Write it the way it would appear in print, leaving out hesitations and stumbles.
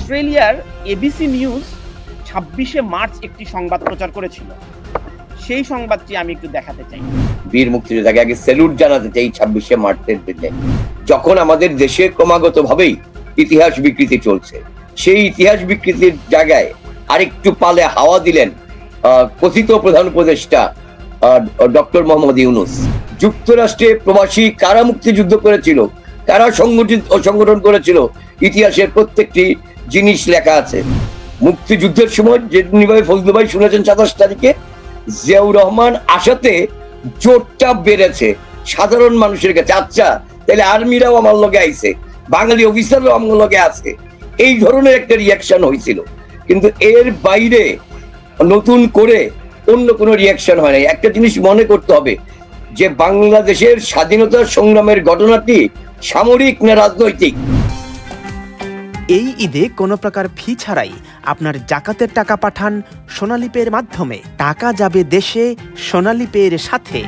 অস্ট্রেলিয়ার ABC news 26শে March একটি সংবাদ প্রচার করেছিল। সেই সংবাদটি আমি একটু দেখাতে চাই। বীর মুক্তিযোদ্ধাকে আগে স্যালুট জানাতে চাই 26শে মার্চের দিনে, যখন আমাদের দেশে ক্রমাগত ভাবেই ইতিহাস বিকৃতি চলছে। সেই ইতিহাস বিকৃতির জায়গায় আরেকটু পালে হাওয়া দিলেন কথিত প্রধান উপদেষ্টা ডক্টর মোহাম্মদ ইউনূস। যুক্তরাষ্ট্রে প্রবাসী কারা মুক্তিযুদ্ধ করেছিল, কারা সংগঠন করেছিল, ইতিহাসের প্রত্যেকটি জিনিস লেখা আছে। মুক্তিযুদ্ধের সময় যেদিন ভাই ফজলু ভাই শুনেছেন 27 তারিখে জিয়াউর রহমান আসাতে জোরটা বেড়েছে সাধারণ মানুষের কাছে। আচ্ছা, তাহলে আর্মিরাও আমার লগে আইছে, বাঙালি অফিসাররাও আমার লগে আছে, এই ধরনের একটা রিয়াকশন হয়েছিল। কিন্তু এর বাইরে নতুন করে অন্য কোনো রিয়াকশন হয় নাই। একটা জিনিস মনে করতে হবে যে বাংলাদেশের স্বাধীনতা সংগ্রামের ঘটনাটি সামরিক না রাজনৈতিক। এই ঈদে কোনো প্রকার ফি ছাড়াই আপনার জাকাতের টাকা পাঠান সোনালী পের মাধ্যমে। টাকা যাবে দেশে সোনালী পের সাথে।